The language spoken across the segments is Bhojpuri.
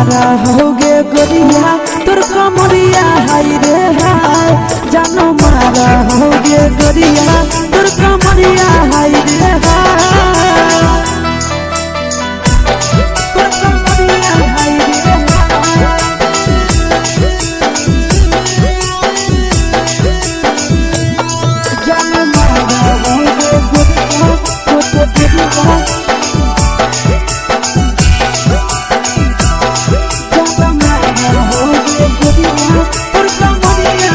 मारा होगे गोरिया तोर कमरिया हाय रे हाय जानो मारा होगे गोरिया तोर कमरिया हाय रे हाय तोर कमरिया हाय रे जानो मारा होगे गोरिया तोर कमरिया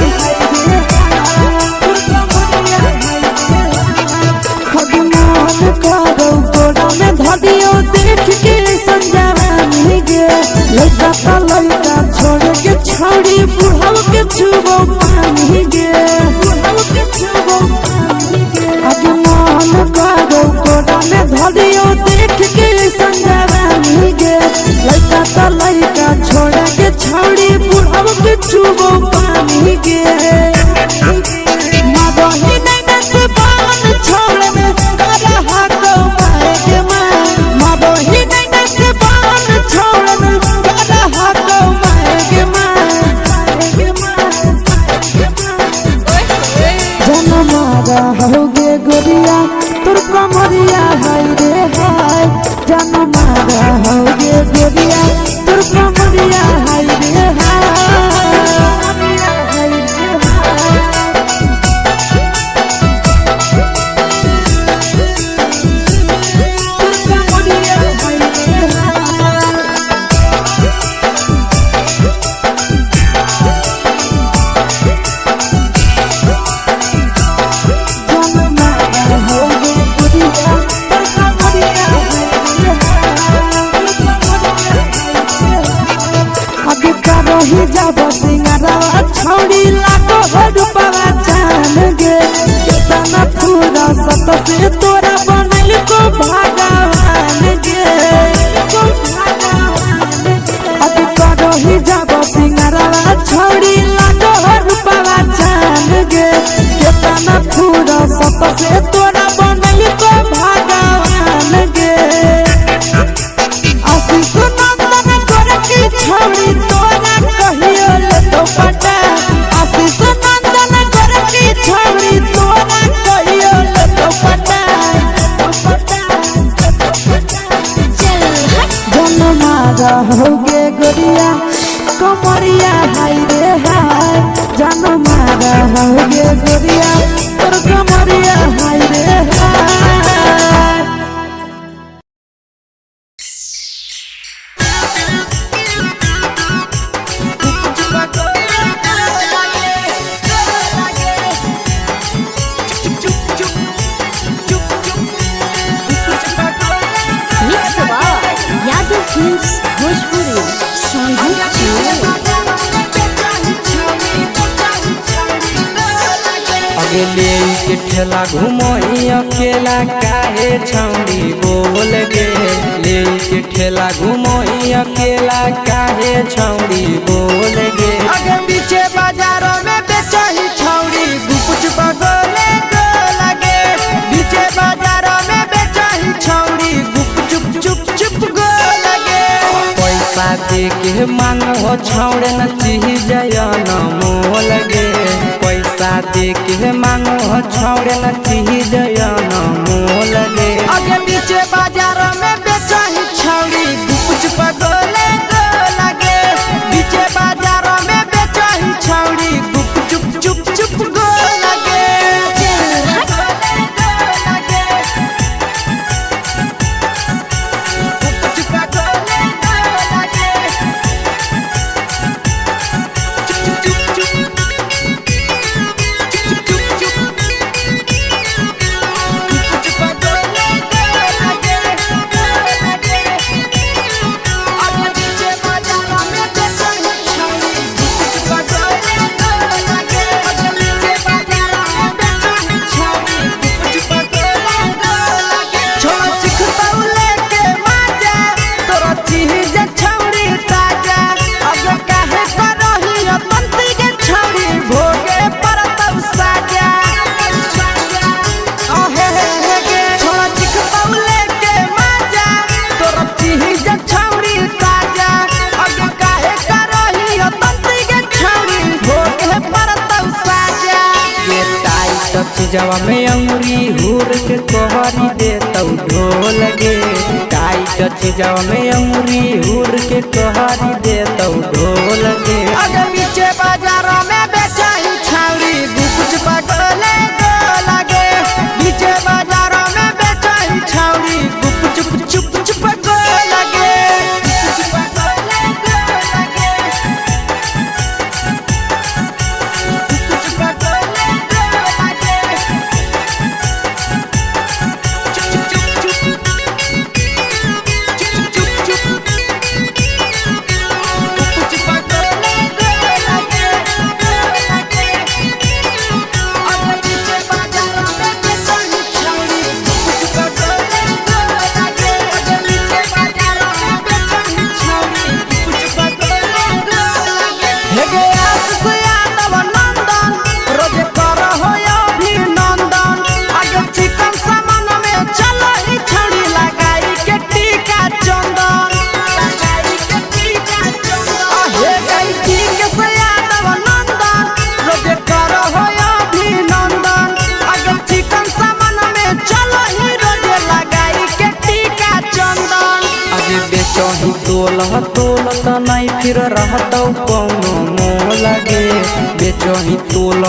लड़का छोड़ के छौड़ी बुढ़ाव के छुबो पानी गे आज मन करो कोड़ा में धरियो देख के संजवानी गे लड़का छोड़ के छौड़ी बुढ़ाव के छुबो पानी गे मदही नहीं नस बान छोड़ में करा हाको माए के मां मदही नहीं नस बान छोड़ में करा हाको माए के मां जनमारा होगे गोरिया तोर कमरिया हाय रे हाय जनमारा होगे गोरिया तोर कमरिया हाय रे ही जब सिंगारवा छौड़ी लागो रूपवा जान गे कितना पूरा सत से तोरा बनल को भगवान गे अभी करो ही जब सिंगारवा छौड़ी लागो रूपवा जान गे कितना पूरा सत से तोरा बनल को भगवान गे आशीष नंदन कर की छौड़ी तोरा कहियो ले तो पटा आशीष नंदन कर की छौड़ी तोरा कहियो ले तो पटा जनमारा होगे गोरिया कमरिया हाय रे हाय जनमारा होगे गोरिया तोर कमरिया हाय रे हाय ले के ठेला घुमोई अकेला काहे छौड़ी बोल गे ले के ठेला घुमोई अकेला काहे छौड़ी बोल गे आगे पीछे बाजारों में बेचही छौड़ी गुपुच बगले को लगे पीछे बाजारों में बेचही छौड़ी गुप चुप चुप चुप गो लगे पैसा दे के मांगो छौड़े न चीज न मोल गे पैसा दे के मांगो छौड़े न चीज न मोल गे आगे पीछे बाजारों में बेचही छौड़ी गुपुच बगले को लगे पीछे बाजारों में बेचही छौड़ी गुप चुप चुप चुप गो लगे चीजवा में अंगुरी हुर के कोहरी दे तौ ढोल गे। टाइट चीजवा में अंगुरी हुर के कोहरी दे तौ ढोल गे। अगर पीछे बाजारों में बेचाई छावड़ी कुछ पगले को लगे। पीछे बाजारों में बेचाई छावड़ी चुप चुप चुप को लगे। बेचही तोल त नहीं फिर रहतौ कौनो मोल गे। बेचही तोल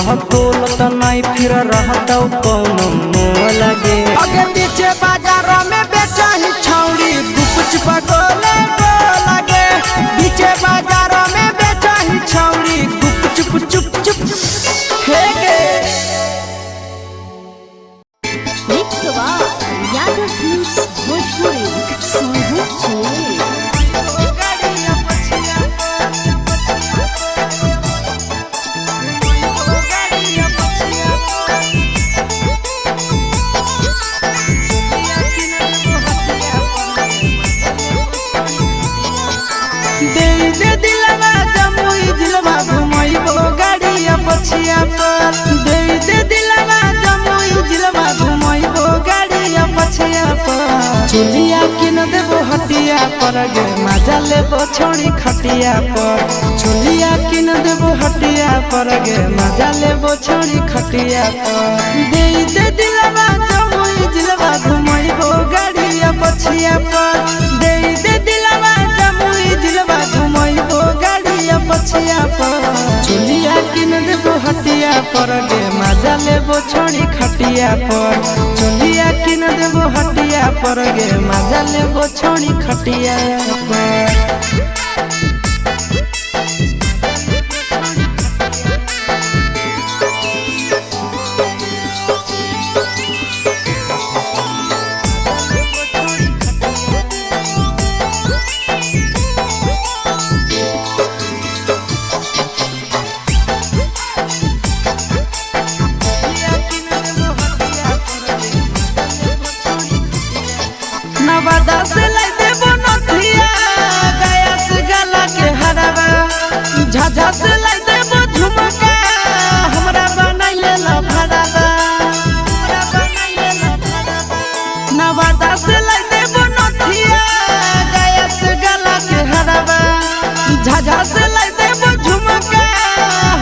त नहीं फिर रहतौ कौनो मोल गे। अगे पीछे बाजारों में बेचही छौड़ी कुछ पगले को लगे। पीछे बाजारों में बेचही छौड़ी चुप चुप चुप हे गे। पछिया पर दे दे दिलवा जमुई जिलवा घुमैबो गाड़िया पछिया पर। चुलिया किन देबो हटिया पर गे मजा लेबो छोड़ी खटिया पर। चुलिया किन देबो हटिया पर गे मजा लेबो छोड़ी खटिया पर। दे दे दिलवा जमुई जिलवा घुमैबो गाड़िया पछिया पर। दे दे दिलवा जमुई जिलवा घुमैबो गाड़िया पछिया पर। चुलिया किन देबो हटिया पर गे मजा लेबो छोड़ी खटिया पर। चुलिया किन देबो हटिया पर गे मजा लेबो छोड़ी खटिया पर। नवादा से लाई देबो नथिया गया से गला के हरवा। झाझा से लाई देबो झुमका हमरा बनाइले ला भड़वा। नवादा से लाई देबो नथिया गया से गला के हरवा। झाझा से लाई देबो झुमका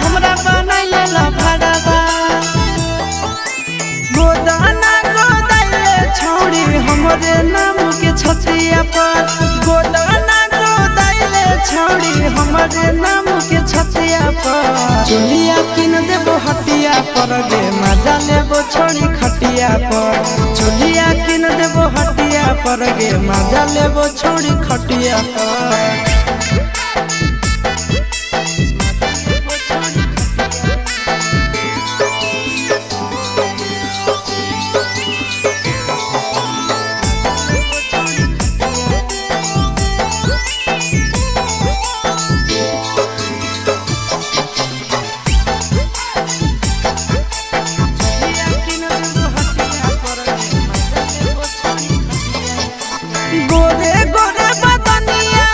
हमरा बनाइले ला भड़वा। गोदाना गोदाइले छौड़ी हमरे नाम के छतिया पर। गोदाना गोदाइले छौड़ी हमरे नाम के छतिया पर। चुलिया किन देबो हटिया पर गे मजा लेबो छोड़ी खटिया पर। चुलिया किन देबो हटिया पर गे मजा लेबो छोड़ी खटिया पर। गोरे गोरे बदनिया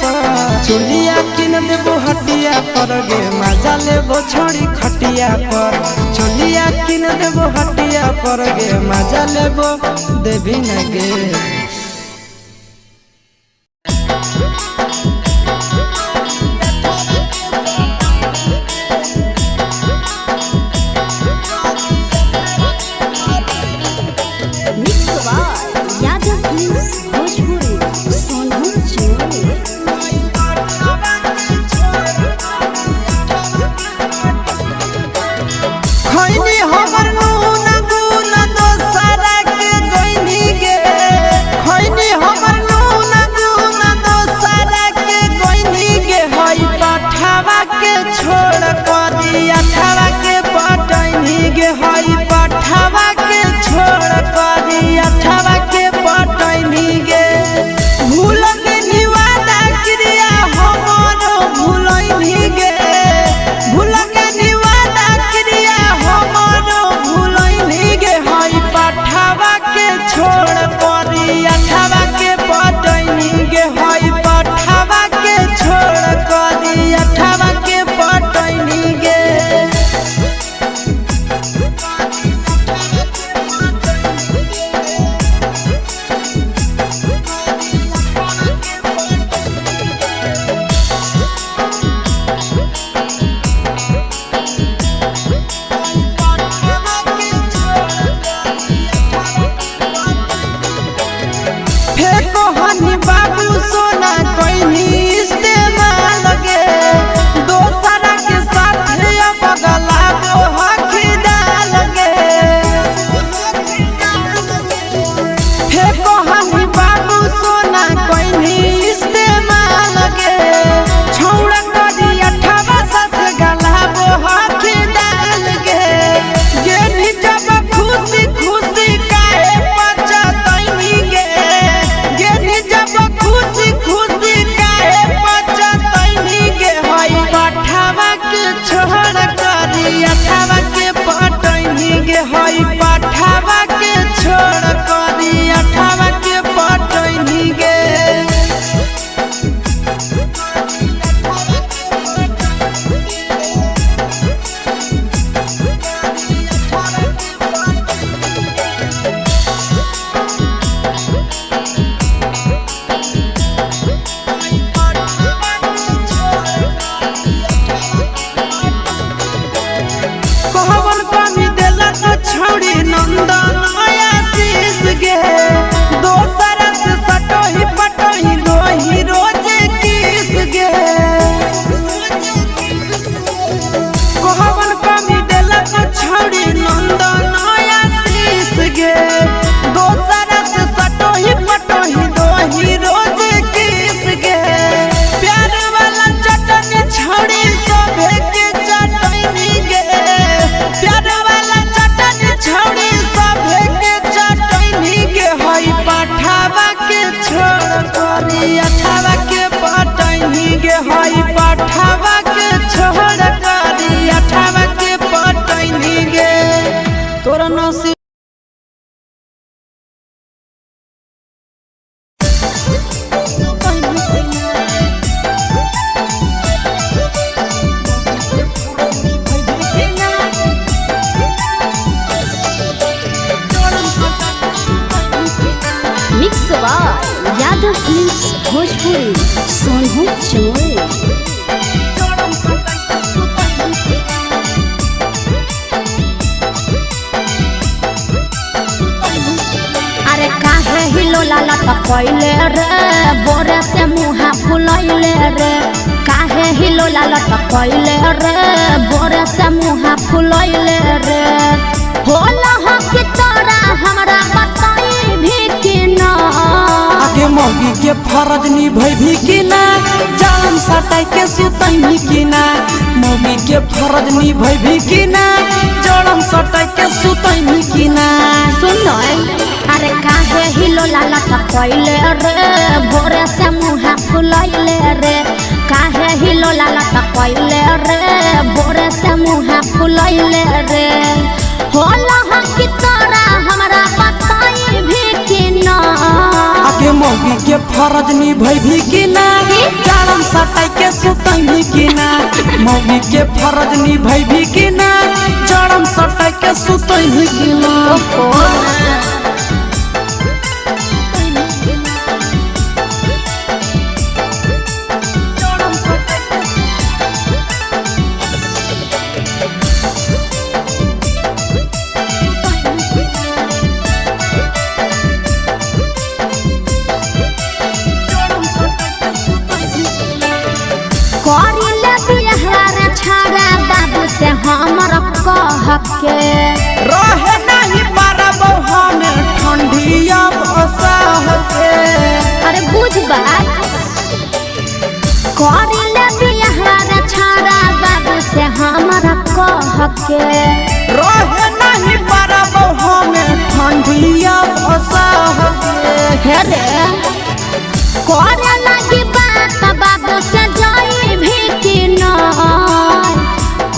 पर चोलिया किन देबो हटिया पर गे मजा लेबो छोड़ी खटिया पर चोलिया किन देबो हटिया पर गे मजा लेबो देवी न गे यादव फिल्म्स भोजपुरी सोनू चोर। अरे काहे हिलो लाला टपैले रे बोरे से मुहा फुलैले रे काहे हिलो लाला टपैले रे बोरे से मुहा फुलैले रे होला हो कि तोरा हमरा बताई भी कि ना आगे मौगी के फरज निभै भी कि ना जान सटाई के सुतै भी कि ना मौगी के फरज निभै भी कि ना जड़म सटाई के सुतै भी कि ना सुन अरे काहे हिलो लाला टपैले रे बोरे से मुहा फुलैले रे काहे हिलो लाला टपैले रे बोरे से मुहा फुलैले रे होला हो कि तोरा हमरा बताई भी कि ना आगे मौगी के फरज निभै भी कि ना जाड़म सटाई के सुतई की ना मौगी के फरज निभाई भी की ना जाड़म सटाई के सुतई की ना से हमर कह के रहे नहीं पारब हम ठंडिया बसाह के अरे बुझ बात करिले बिहार छाड़ा बाबू से हमर कह के रहे नहीं पारब हम ठंडिया बसाह के हे रे करे लगी बात बाबू से जाई भी कि न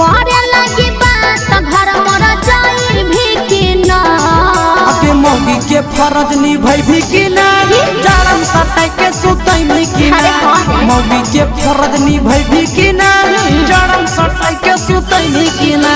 करे लगी बात घर मोर जाई भी कि न अके मौगी के फरज निभाई भी कि ना जाड़म सटाई के सुतई भी कि ना मौगी के फरज निभाई भी कि ना जाड़म सटाई के सुतई भी कि ना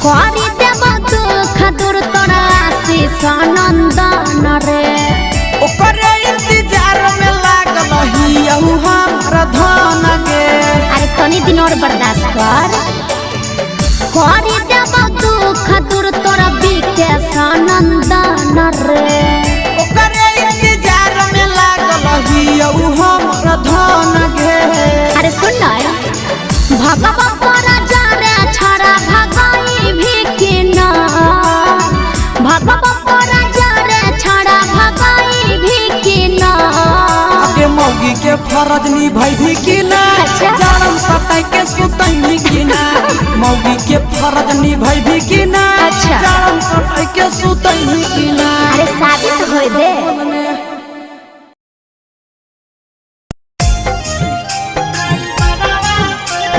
करी देव दुख दूर तोरा आशीष नंदन रे ओकरे इंतजार में लागल हियहु हमर धन गे अरे तनी दिन और बर्दाश्त कर करी देव दुख दूर तोरा विकेश नंदन रे ओकरे इंतजार में लागल हियहु हमर धन गे अरे सुन भगवा तोरा जाने छड़ा भगाई भी कि ना भगवा तोरा जाने छड़ा भगाई भी कि ना अके मौगी के फरज निभाई भी कि ना जाड़म सटाई के सुतई भी कि ना मौगी के फरज निभाई भी कि ना जाड़म सटाई के सुतई भी कि ना अरे शादी तो होई दे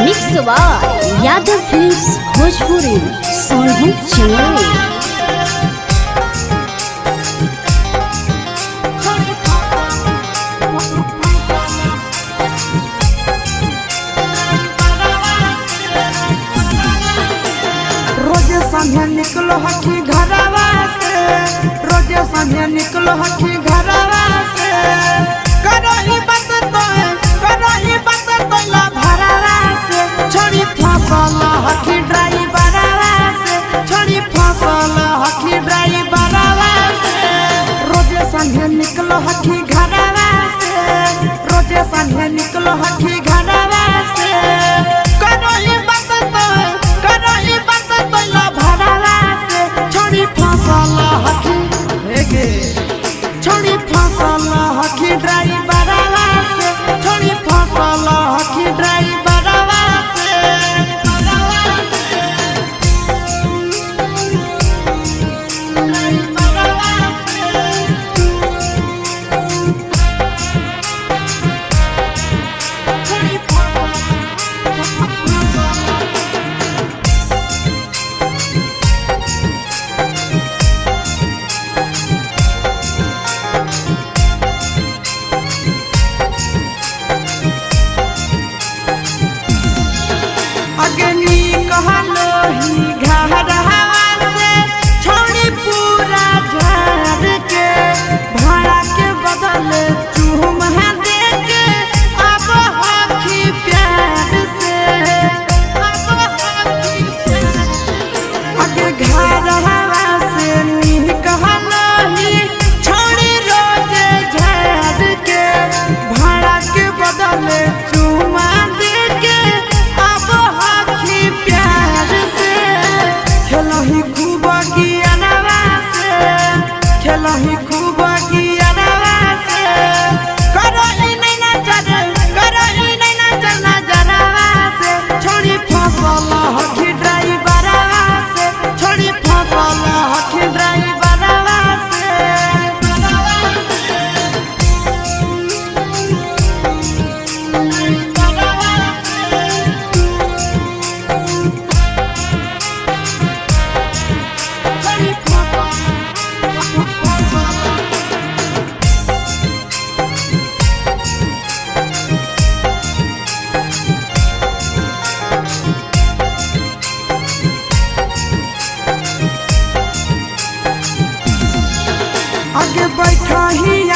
mix by Yadav films Bhojpuri Sonu Chandel रोजे संझे निकलो हकी घरवा से रोजे संझे निकलो हकी घरवा से करही बात तो ला भरवा से छोड़ी फसल हकी ड्राइवरवा से छोड़ी फसल हकी ड्राइवरवा से रोजे संझे निकलो हकी घरवा से रोजे संझे निकलो हकी घरवा से करही बात तो ला भरवा से छोड़ी फसल हकी हेगे छोड़ी फसल हकी ड्राइवरवा से छोड़ी फसल हकी ड्राइवर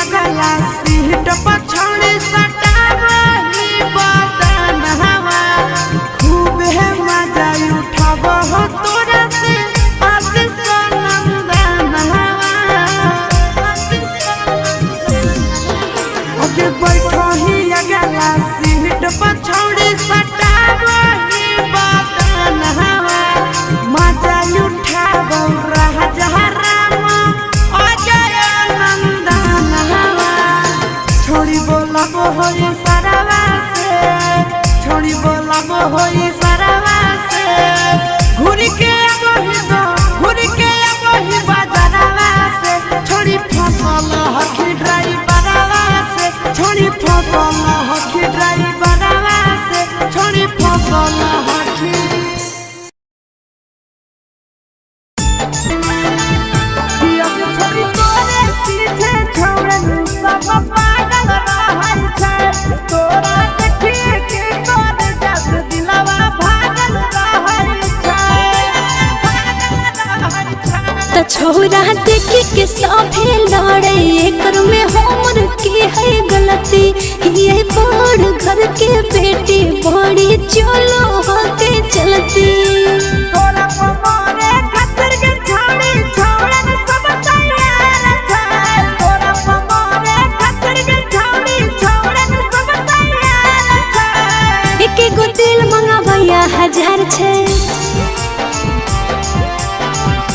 अगला सीट पछौड़ी सटावही बदन हवा खूब है मजा उठाव हो तोरा से आशीष नंदन हवा अगे बैठो ही अगला सीट पछौड़ी सटावही बदन हवा मजा उठाव राजा राम अजय नंदन हवा छोड़ी बोलब होई सरवा से छोड़ी बोलब होई सरवा से घूर के अबही दो घूर के अबही बाजारवा से छोड़ी फसल हकी ड्राइवरवा से छोड़ी फसल हकी ड्राइवरवा से छोड़ी फसल हकी छोड़ी तोरे पीछे छोड़न सब पागल रहल छै तोरा देखिए के तोर जस दिलवा भागल रहल छै त छोरा देखी के सभे लड़े एकर में हमर की है गलती ये बड़ घर के बेटी बड़ी चलो होके चलती तोरा पमारे खतर के छोड़ी छोड़न सब तैयार छै तोरा पमारे खतर के छोड़ी छोड़न सब तैयार छै एक गो दिल मंगावैया 1000 छै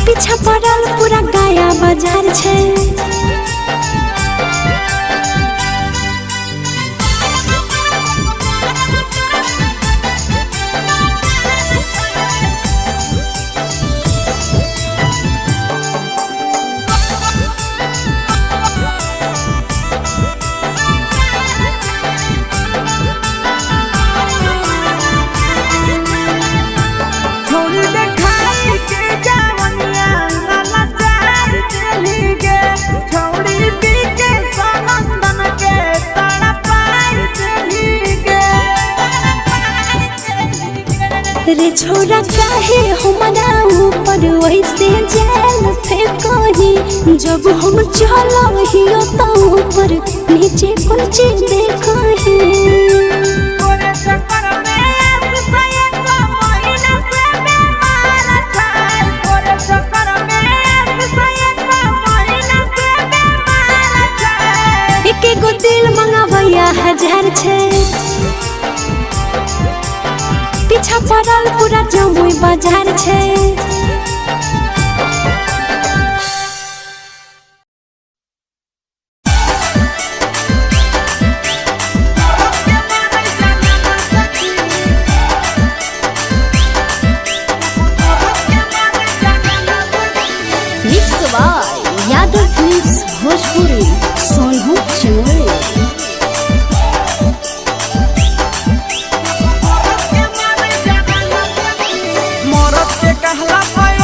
पीछा पड़ल पूरा गाया बाजार छै छोड़ी देखाई के जवनिया लाला चार चली गे छोड़ी पी के सनंदन के तड़पाई चली गे रे छोरा काहे हमरा ऊपर वैसे जेल फेंकही जब हम चलहियो त ऊपर नीचे कुछ देखही तोरे चक्कर में आसुसयन महीना से बेमार छै तोरे चक्कर में आसुसयन महीना से बेमार छै एक गो दिल मंगावैया 1000 छै पीछा पड़ल पूरा जमुई बाजार छै mix by Yadav films Bhojpuri Sonu चिमोरी मरद के कहला पे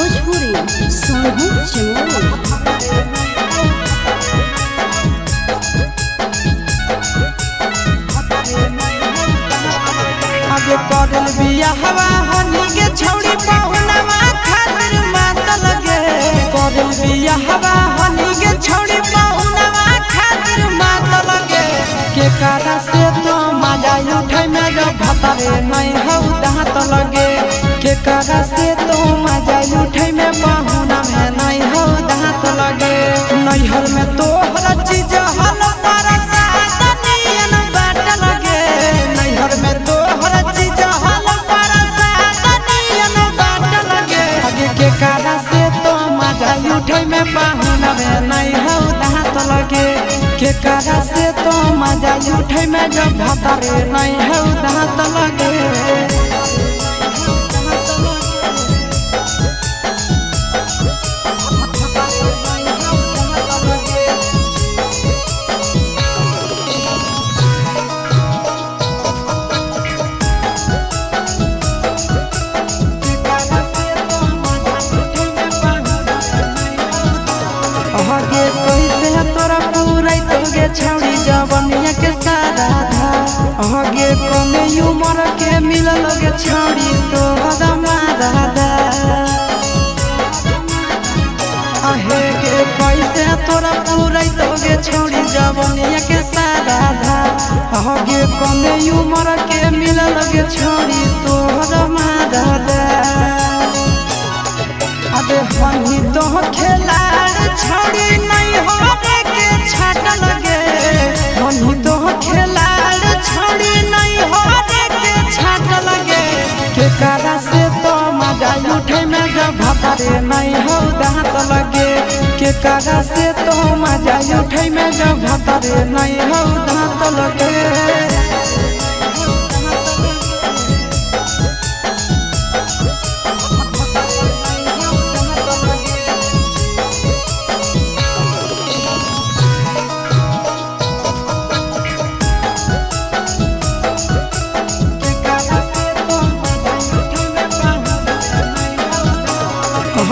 भोजपुरी सोनू चमोली। आगे करल बियाहवा हनी के छौड़ी पहुनवा खातिर माता लगे करल बियाहवा हनी के छौड़ी पहुनवा खातिर माता लगे के कारा से तो मजा उठै में जब भतरे नहीं हौ दांत लगे के कारा से तो मजा उठै में पहुना में नहीं हौ दांत लगे नैहर में तो हर चीज हल परसा तनियन बाट लगे नैहर में तो हर चीज हल परसा तनियन बाट लगे आगे के कारा से तो मजा उठै में पहुना में नहीं हौ दांत लगे के कारा से तो मजा उठै में जब भतरे नहीं हौ दांत लगे आगे कैसे तोरा पूरा तोगे छौड़ी जवनिया के सारा धा आगे कमे उमर के मिलल गे छौड़ी तो हदमा दादा आहे के कैसे तोरा पूरा तोगे छौड़ी जवनिया के सारा धा आगे कमे उमर के मिलल गे छौड़ी तो हदमा दादा अबे हनी तो खेलाड़ छौड़ी नहीं होने के छाट लगे हनी तो खेलाड़ छौड़ी नहीं होने के छाट लगे के कारा से तो मजा उठे में जब भतरे नहीं हो दांत लगे के कारा से तो मजा उठे में जब भतरे नहीं हो दांत लगे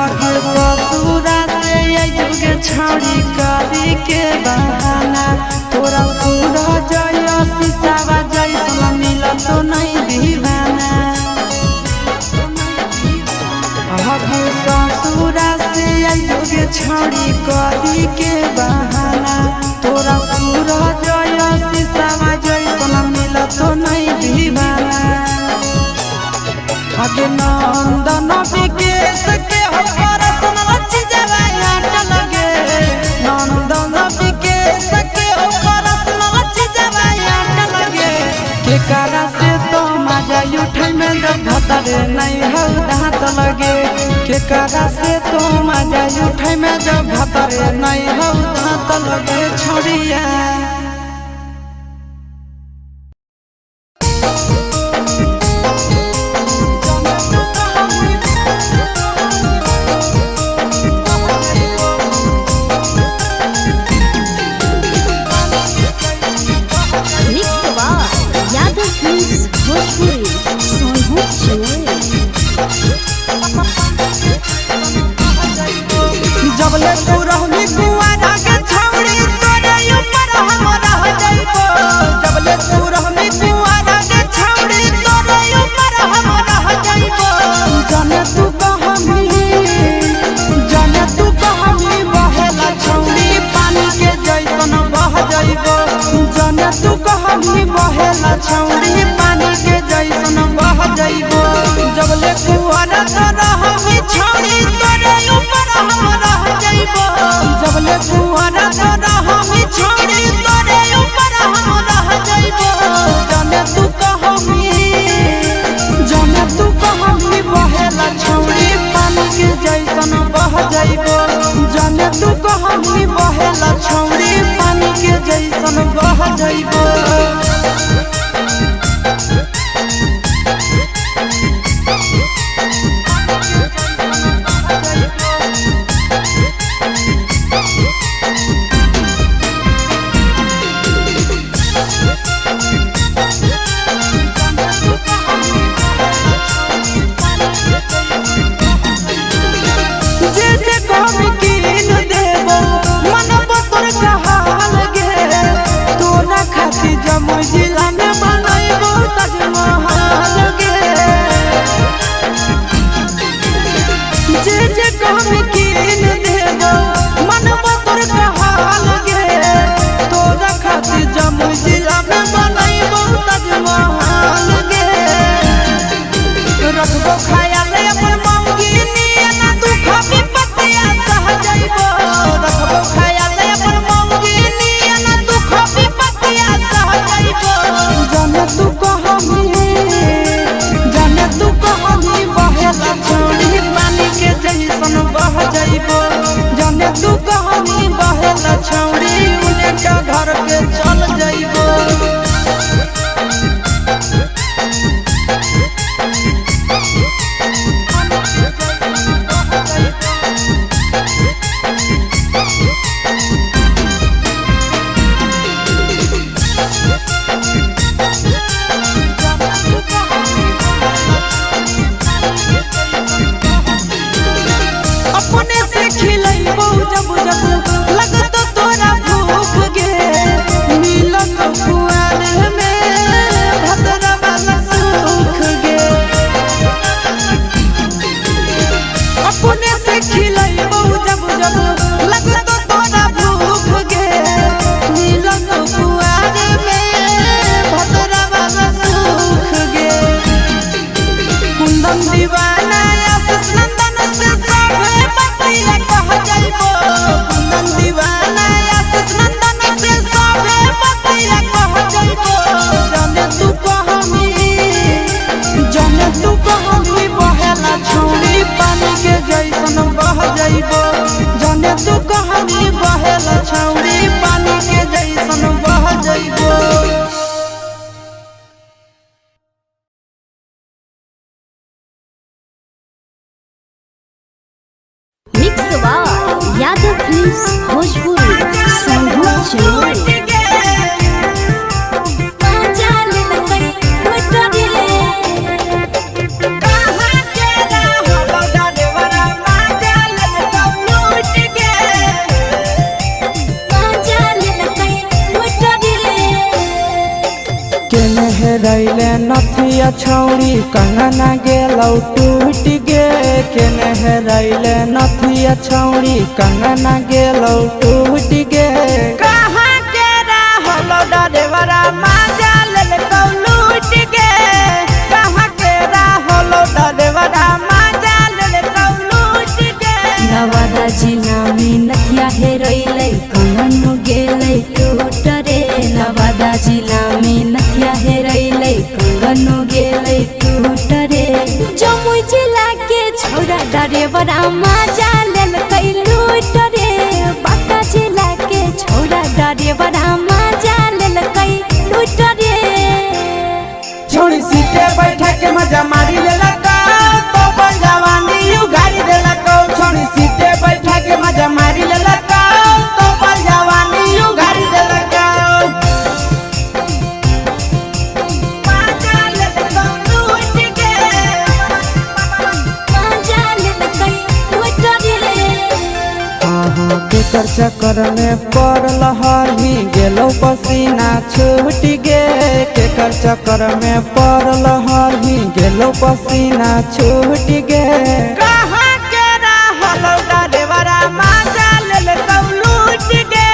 ससुरा से युगे छौड़ी करी के बहाना तोरा पूरा जय शीशावा जैसा मिल तो नहीं दीवाना ससुरा से युगे छौड़ी करी के बहाना तोरा पूरा जय शीशावा जैसा मिल तो नहीं दीवाना आगे नंदन विकेश के कारा से तो मजा उठै में जब भतरे नहीं हौ दांत लगे के कारा से तो मजा उठै में जब भतरे नहीं हौ दांत लगे छोड़िया भोजपुरी सोनू चमोली। जबले तू रहनी कुआरा के छौड़ी तोरे ऊपर हम रह जाइबो जबले तू रहनी कुआरा के छौड़ी तोरे ऊपर हम रह जाइबो जाने तू कहमी बहेला छौड़ी पानी के जैसन बह जाइबो जाने तू कहमी बहेला छौड़ी पानी के जैसन बह जाइबो जबले कुआरा रहमी छौड़ी तोरे ऊपर हम रह जाइबो जबले कुआरा रहमी छौड़ी तोरे ऊपर हम रह जाइबो जाने तू कहमी बहेला छौड़ी पानी के जैसन बह जाइबो जाने तू कहमी बहेला छौड़ी पानी के जैसन बह जाइबो जे जे कहमी कीन देबो मनवा तोर कहाल गे तोरा खातिर जमुई जिला में बनैबो ताजमहल गे रखबो ख्याल अपन मौगी नियना दुख विपत्तिया सह जइबो रखबो ख्याल अपन मौगी नियना दुख विपत्तिया सह जइबो जाने तू कहमी बहेला छौड़ी पानी के जैसन बह जइबो जाने तू कहमी बहेला छौड़ी उन्हें का घर के चल जइबो अपने से खिलैबो जब जब लगतो तोरा भूख गे मिलत कुआर में भतरा वाला सुख गे अपने से खिलैबो जब जब लगतो तोरा भूख गे मिलत कुआर में भतरा वाला सुख गे कुंदन दीवाना आशीष नंदन से सबे बतिया कह जइबो कुंदन दीवाना आशीष नंदन से सबे बतिया कह जइबो जाने तू कहमी बहेला छौड़ी पानी के जैसन बह जइबो जाने तू कहमी बहेला छौड़ी पानी के जैसन बह जइबो mix by Yadav films Bhojpuri संगीत चलोरी केने हेरैले नथिया छौड़ी कंगना गेलौ टूट गे केने हेरैले नथिया छौड़ी कंगना गेलौ टूट गे कहाँ के रहलो डरेवरा माजा लेलकौ लूट गे कहाँ के रहलो डरेवरा माजा लेलकौ लूट गे नवादा जिला में नथिया हेरैले कंगन गेलै टूट रे नवादा जिला में नथिया हेरैले कंगन गेलै टूट रे जमुई जिला के छौड़ा डरेवरा माजा लेलकै लूट रे बांका जिला के छौड़ा डरेवरा माजा लेलकै लूट रे छोड़ी सीटे बैठा के मजा मारी लेलकौ तो बन जवानी उगारी देलकौ छोड़ी सीटे बैठा के मजा मारी लेलकौ तो बन जवानी उगारी देलकौ माजा लेलकौ लूट गे माजा लेलकै लूट रे केकर चक्कर में पड़ल हरही गेलौ पसीना छूट गे केकर चक्कर में पड़ल हरही गेलौ पसीना छूट गे कहाँ के रहलो डरेवरा माजा लेलकौ लूट गे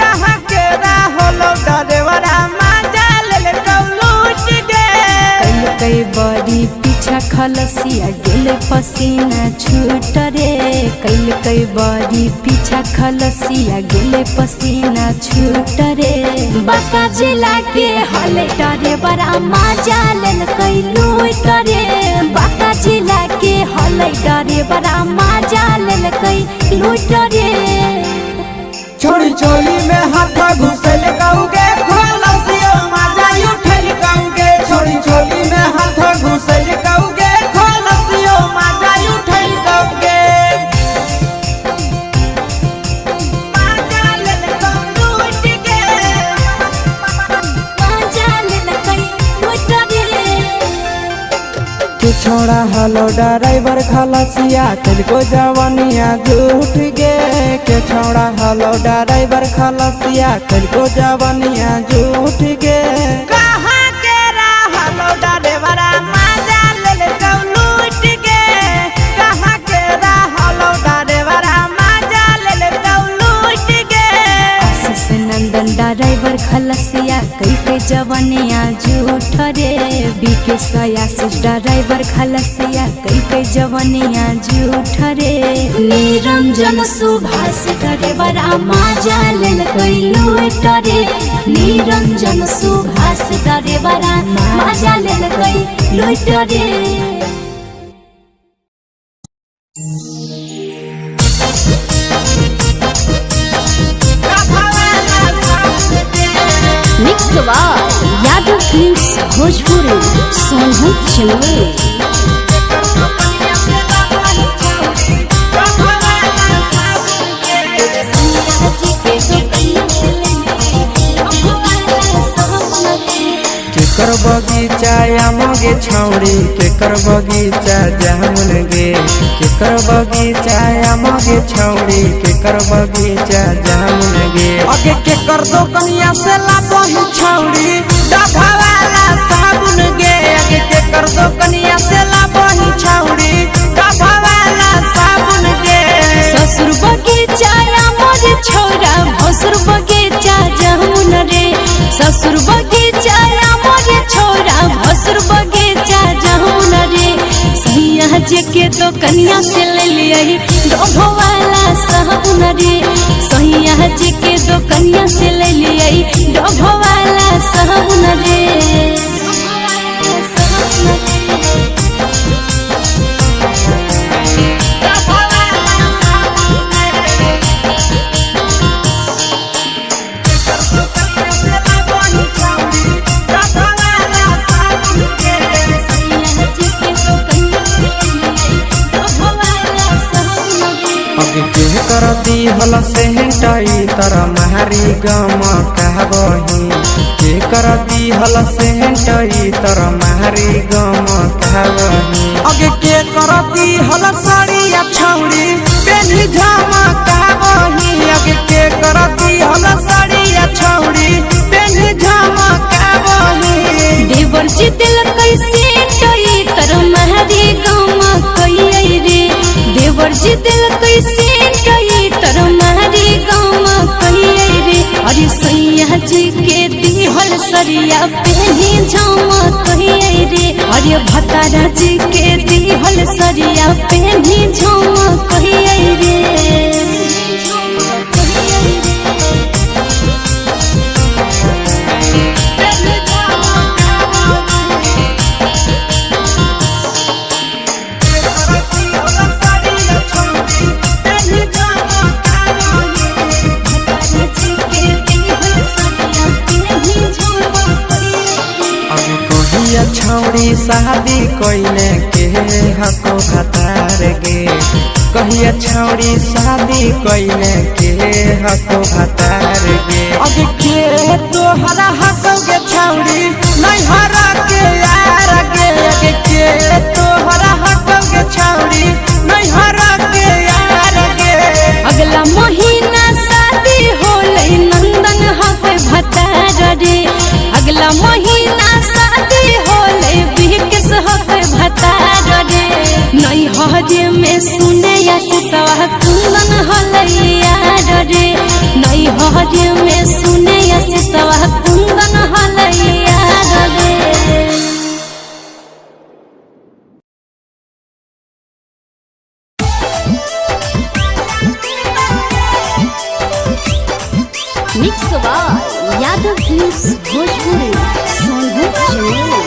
कहाँ के रहलो डरेवरा माजा लेलकौ लूट गे कई बड़ी पीछा खलसिया गेले पसीना छूट रे कई बड़ी पीछा खलसिया गेले पसीना छूट रे बांका जिला के हले डरे बड़ा माजा लेलकै लूट रे बांका जिला के हले डरे बड़ा माजा लेलकै लूट रे छोड़ी चोली में हाथ घुसल कौगे खलसियो माजा उठल कौगे छोड़ी चोली में हाथ घुसल कौगे खलसियो माजा उठल कौगे माजा लेलकौ लूट गे माजा लेलकै लूट रे के छोड़ा हलो ड्राइवर खलसिया तेलको जवानिया झूठ गे के छोड़ा हलो ड्राइवर खलसिया तेलको जवानिया झूठ गे कहाँ के रहलो डरेवरा माजा लेलकौ लूट गे कहाँ के जवनिया झूठ रे बीके सया से ड्राइवर खलसिया कई जवनिया झूठ रे निरंजन सुभाष ड्राइवर माजा लेल कई लूट रे निरंजन सुभाष ड्राइवर माजा लेल कई लूट रे। मिक्स यादव फिल्म्स भोजपुरी सोनू चिलवे। केकर बगीचा आमगे छौड़ी केकर बगीचा जामुन गे केकर बगीचा आमगे छौड़ी केकर बगीचा जामुन गे अगे केकर दो कनिया से लाबही छौड़ी डभा वाला साबुन गे अगे केकर दो कनिया से लाबही छौड़ी डभा वाला साबुन गे ससुर बगीचा मोर छौरा भसुर बगीचा जामुन रे ससुर बगीचा मोर छौरा भसुर बगीचा जामुन रे सैया जे के तो कनिया से ले लियही डोभो वाला साबुन रे सैया जे के तो कनिया से ले लियही डोभो वाला साबुन रे। कर दी हल से हटाई तर मारी गम कहबही के कर दी हल से हटाई तर मारी गम कहबही अगे के कर दी हल साड़िया छौड़ी पेन्ही झमा कहबही अगे के कर दी हल साड़िया छौड़ी पेन्ही झमा कहबही देवर जी दिल कैसे टई तर मारी गम कई रे देवर जी दिल कैसे टई तर मारी गम कई रे अरे सैया जी के दिहल सरिया पेन्ही झमा कई रे अरे भतारा जी के दिहल सरिया पेन्ही झमा कई रे। छौड़ी शादी कोइले के हको भतार गे कहिया छौड़ी शादी कोइले के हको भतार गे अगे के तोहरा हको गे छौड़ी नहीं हरा के यार गे अगे के तोहरा हको गे छौड़ी नहीं हरा के यार गे अगला महीना शादी होले नंदन हके भतार रे अगला महीना शादी होले बिहकस हके भतार रे नहीं हजे में सुने या सवा कुंदन होले यार रे नहीं हजे में सुने या सवा कुंदन होले यार रे। मिक्स यादव फिल्म्स भोजपुरी सोनू चिलवे।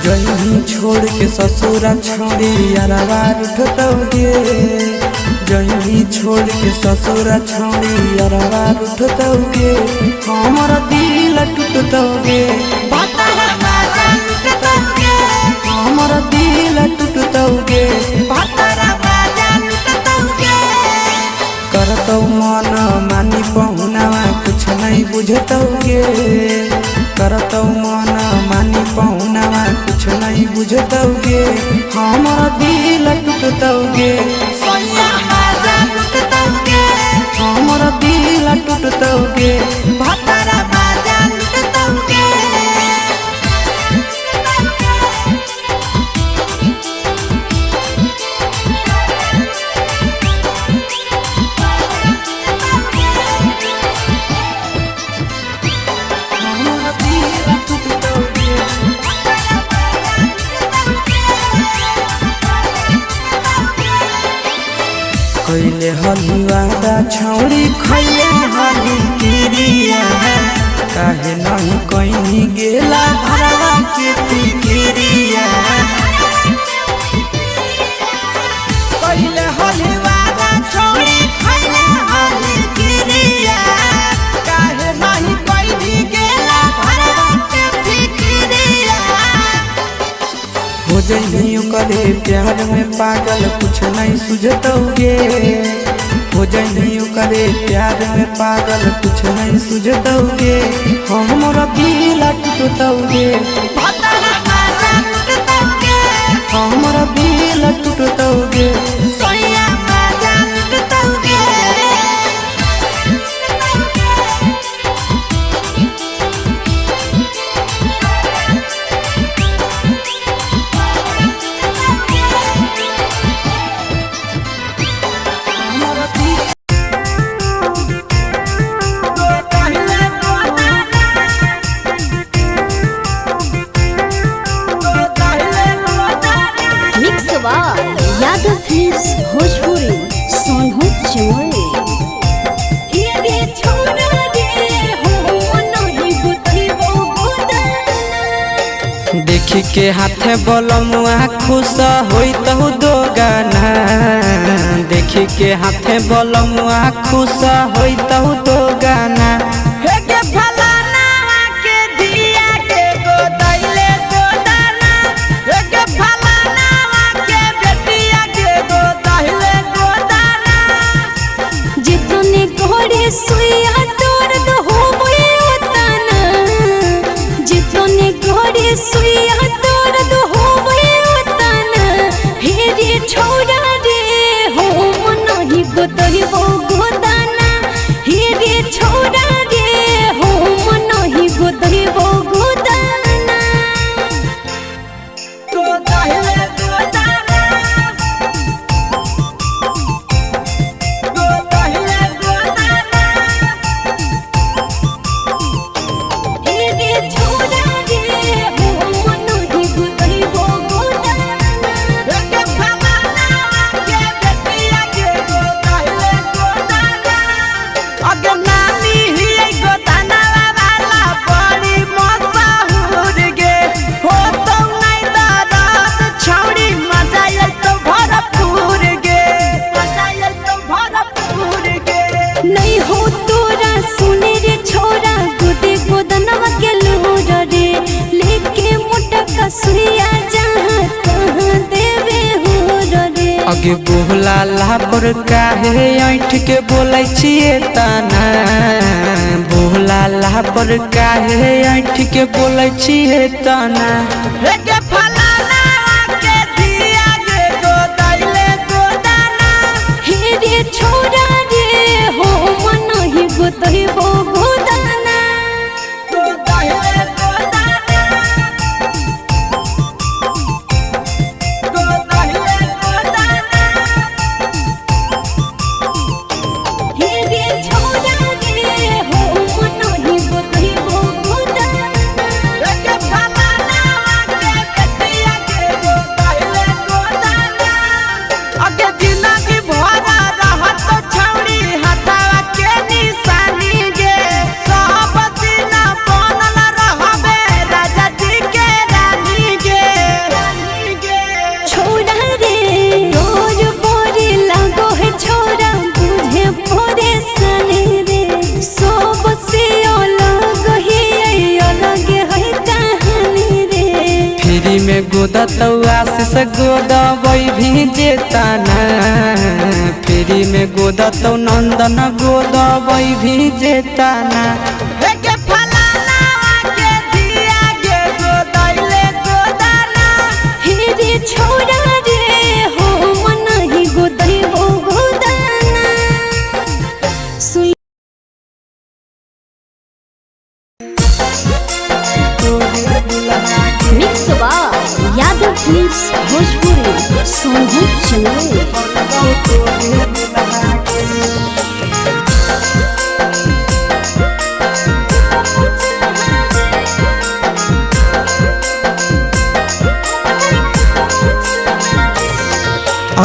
जही छोड़ के ससुरा छोड़ी अरवा उठतौगे जही छोड़ के ससुरा छोड़ी अरवा उठतौगे हमर दिल टूटतौगे हमर दिल टूटतौगे करतौ मन मानी पहुनावा कुछ नहीं बुझतौगे करतौ मन मानी पहुनावा कुछ नहीं बुझतौगे हमर दिल टूटतौगे हमर दिल टूटतौगे हलवादा छौड़ी खैले हली किरिया काहे नहीं कहीं गेला भरवा के तिकिरिया पहले हलवादा छौड़ी खैले हली किरिया काहे नहीं कहीं गेला भरवा के तिकिरिया हो जइनी करे प्यार में पागल कुछ नहीं सुझतौगे हो जइनी करे प्यार में पागल कुछ नहीं सुझतौगे हमरा दिल टूटतौगे भतरा मारा लुटतौगे हमरा दिल टूटतौगे सोया मारा लुटतौगे मिक्स यादव फिल्म्स भोजपुरी सोनू चमोली देखी के हाथे बलमुआ खुश होई तो दो गाना देखी के हाथे बलमुआ खुश होई तो दो गाना हे के फलाना के दिया के गोदैले गोदाना हे के फलाना के बेटिया के गोदैले गोदाना जितने घोड़े सुइया तोर दो होवे उतना जितने घोड़े सुइया तोर दो होवे उतना हे रे छोड़ा रे हो नहीं गोतही वो गोदाना हे रे छोड़ा रे हो नहीं गोतही वो गोदाना गोदैले गोदाना गोदैले गोदाना हे रे छोड़ा रे हो नहीं गोतही वो गोदाना हे के फलाना के बेटिया के गोदैले गोदाना अगे नानी ही गोदाना वाला बड़ी मशहूर गे हो तो नहीं दादा छौड़ी मजा आयल तो भरपूर गे मजा आयल तो भरपूर गे नहीं हो तोरा सुने रे छोरा गोदे गोदनवा के लोर रे लेके मोटा कसुरिया जहाँ तहाँ देवे हो रे अगे बोला लापर काहे ऐठ के बोलै छिए ताना बोला लापर काहे ऐठ के बोलै छिए ताना हे के फलाना के दिया गे गोदैले गोदाना हे रे छोरा रे हो मन ही गोतही वो गोदाना गोदैले गोदाना गोदैले गोदाना हे रे छोरा रे हो मन ही गोतही वो गोदाना हे के फलाना के बेटिया के गोदैले गोदाना अगे जिंदगी भरा रहत तो छौड़ी हथवा के निशानी गे सब दिन बनल रहबे राजा जी के रानी गे रानी गे छोड़ा रे रोज बोरे लागो है छोरा बुझे परेशानी रे सब से अलग है कहानी रे फ्री में गोदा तो आशीष गोदा वही भी जेताना फ्री में गोदा तो नंदन गोदा वही भी जेताना हे के फलाना के दिया गे गोदैले गोदाना हे रे छोड़ा रे हो मन ही गोदही वो गोदाना सुन मिक्स यादव फिल्म्स भोजपुरी सोनू चमोली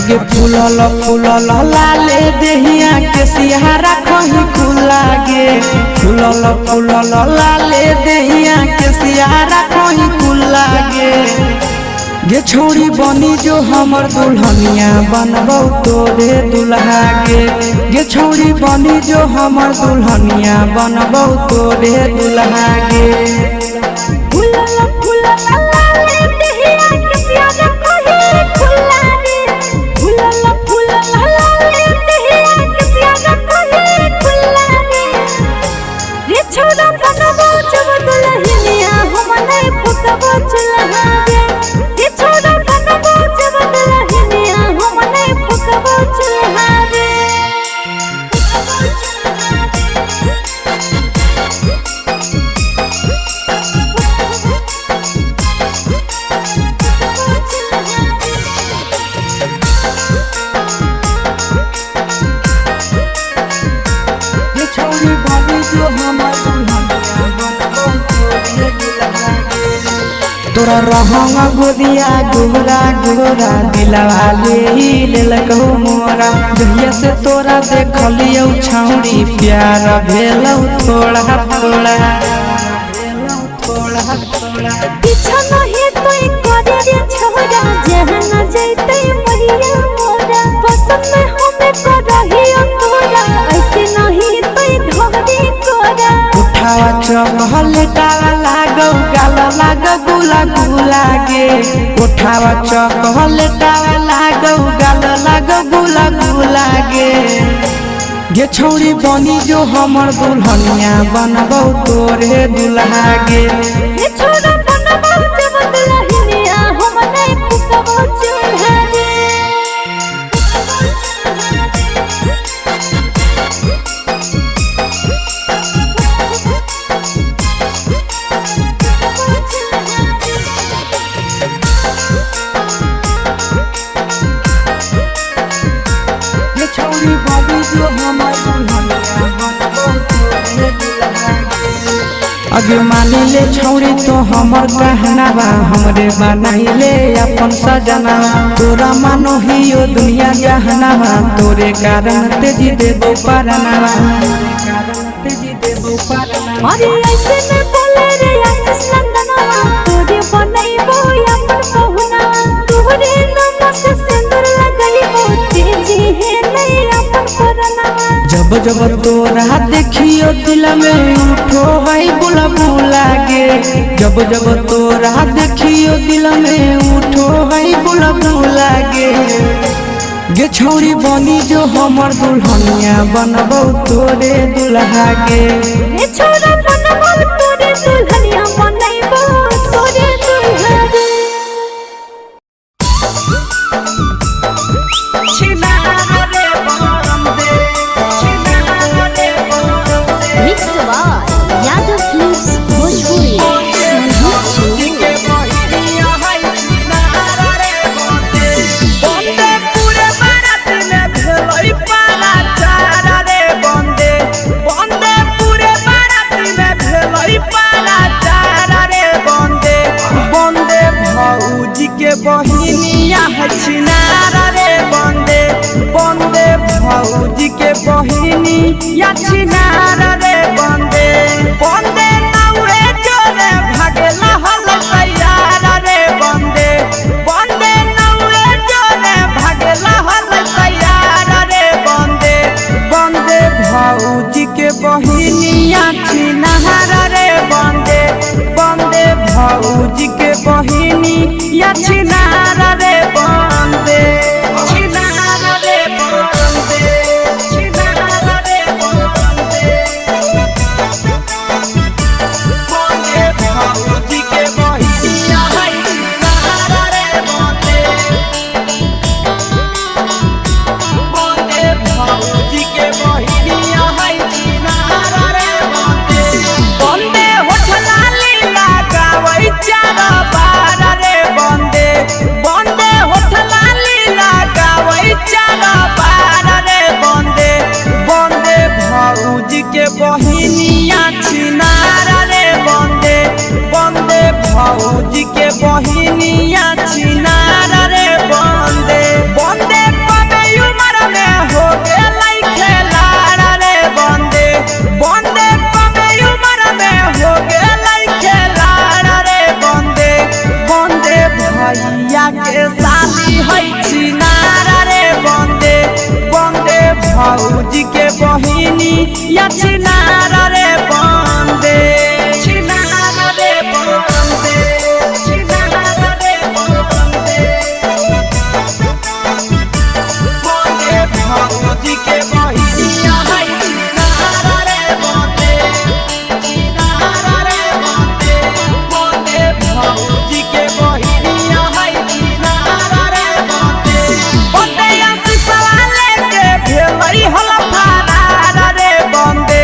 अगे फूलल फूलल लाले देहिया के सिहारा कहीं खुला गे फूलल फूलल लाले देहिया के सिहारा कहीं खुला गे छोड़ी बनी जो हमर दुल्हनिया बनबौ तोरे दुल्हा गे छोड़ी बनी जो हमर दुल्हनिया बनबौ तोरे दुल्हा गे फूलल फूलल लाले देहिया के सिहारा कहीं खुला गे फूलल फूलल लाले देहिया के सिहारा कहीं खुला गे रे छोड़ा बनबौ जब दुल्हनिया हम नहीं फुकबौ चुल्हा गे रे छोड़ा बनबौ जब दुल्हनिया हम नहीं फुकबौ चुल्हा गे छोड़ी बनी जो हमर दुल्हनिया बनबौ तोरे दुल्हा गे तोरा रहंगा गोदिया गोरा गोरा दिलवा ले ललकौ मोरा जहिया से तोरा देखलियौ छौड़ी प्यार भेलौ थोड़ा थोड़ा पीछा नहीं तोई करे रे छोरा जहां न जैते मैया मोरा पसंद में हमें करहियो तोरा ऐसे नहीं तोई धोरी कोरा उठावा चहलटावा लागौ गाल लागौ गुला गुला गे उठावा चहलटावा लागौ गाल लागौ गुला गुला गे छौड़ी बनी जो हमर दुल्हनिया बनबौ तोरे दुल्हा गे रे छोरा बनबौ जब दुल्हनिया हम नहीं फुकबौ चुल्हा गे छोड़ी बनी जो हमर दुल्हनिया बनबौ तोरे दुल्हा गे अगे मानी ले छौड़ी तो हमर कहना बा हमरे बनाई ले अपन सजना तोरा मानो हियो दुनिया जहाना बा तोरे कारण तेजी देबो पारना अरे ऐसे न बोले रे आशीष नंदनवा तोरे बनैबो अपन बहुना तोरे नाम से सिंदूर लगैबो तेजी है नहीं अपन परना जब जब तोरा देखियो दिल में उठो है बुलबुला गे जब जब तोरा देखियो दिल में उठो है बुलबुला गे छौड़ी बनी जो हमर दुल्हनिया बनबौ तोरे दुल्हा गे रे छोरा बनबौ तोरे दुल्हनिया बनैबो तोरे दुल्हा गे mix by Yadav films Bhojpuri बहिनिया है छिनारा रे बंदे बंदे भौजी के बहिनी या छिनारा रे बंदे बंदे नाउरे जोरे भागेला हल तैयारा रे बंदे बंदे नाउरे जोरे भागेला हल तैयारा रे बंदे बंदे भौजी के बहिनी या छिनारा रे बंदे बंदे भौजी के बहिनी या छिनारा रे बंदे छिनारा रे बंदे छिनारा रे बंदे बंदे भौजी के बहिनी या छिनारा रे बंदे बंदे भौजी के बहिनी या छिनारा रे बंदे बंदे होठला लीला गावै चारा बारा रे बंदे बंदे होठला लीला गावै चारा बारा रे बंदे बंदे भौजी के बहिनिया छिनारा रे बंदे बंदे भौजी के बहिनिया छिनारा रे बंदे बंदे उम्र में हो गेलै खेलाड़ रे बंदे बंदे कमे उम्र में हो गेलै खेलाड़ रे बंदे बंदे भैया के साली है छिनार रे बंदे बंदे भौजी के बहिनी या छिनार रे बंदे छिनार रे बंदे छिनार रे बंदे बंदे भौजी के बहिनी या है छिनार रे बंदे छिनार रे बंदे बंदे भौजी के बहिनी या है छिनार रे बंदे बंदे आसी सवाले के भेलै हला फरार रे बंदे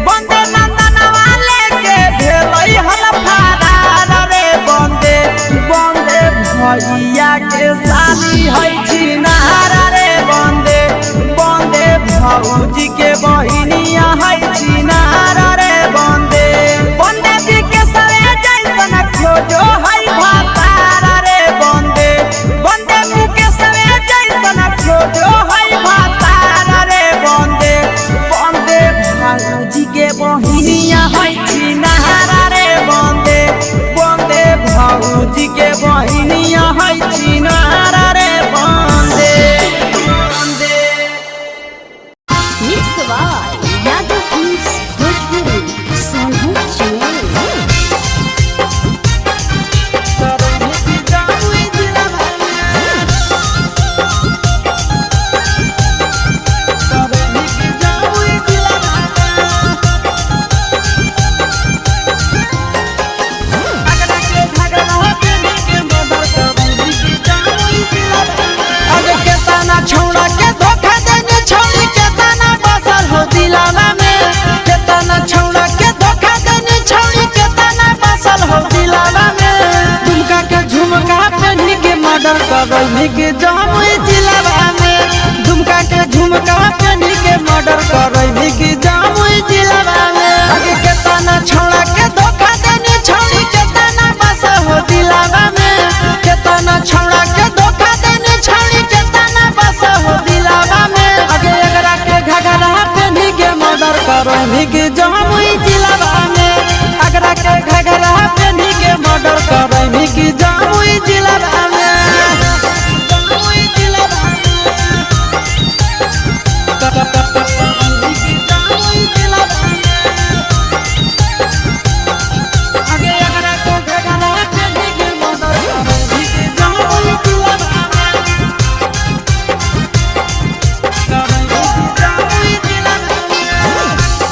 बंदे नंदन वाले के भेलै हला फरार रे बंदे बंदे भैया के साली है छिनार रे बंदे बंदे भौजी के बहिनिया है छिनार रे बंदे बंदे भी के सरे जैसन खोजो है भातार रे बंदे बंदे मुँह के सरे जैसन खोजो है भातार रे बंदे बंदे भौजी के बहिनिया है छिनार रे बंदे बंदे भौजी के बहिनिया है छिनार रे बंदे बंदे mix by Yadav films Bhojpuri Sonu चुनरी अरे केतना छौड़ा के धोखा देने छौड़ी केतना बसल हो दिलावा में केतना छौड़ा के धोखा देने छौड़ी केतना बसल हो दिलावा में दुमका के झुमका पहनी के मर्डर करैनी के जामुई जिलावा में दुमका के झुमका पहनी के मर्डर करैनी के जामुई जिलावा में अरे केतना छौड़ा के धोखा देने छौड़ी केतना बसल हो दिलावा में केतना छौड़ा के धोखा देने छौड़ी केतना बसल हो दिलावा में अगे एकरा के घगरा पहनी के मर्डर करैनी के जामुई जिलावा में एकरा के घगरा पहनी के मर्डर करैनी के जामुई जिलावा में जामुई जिलावा जामुई जिलावा अगे एकरा के घगरा पहनी के मर्डर करैनी के जामुई जिलावा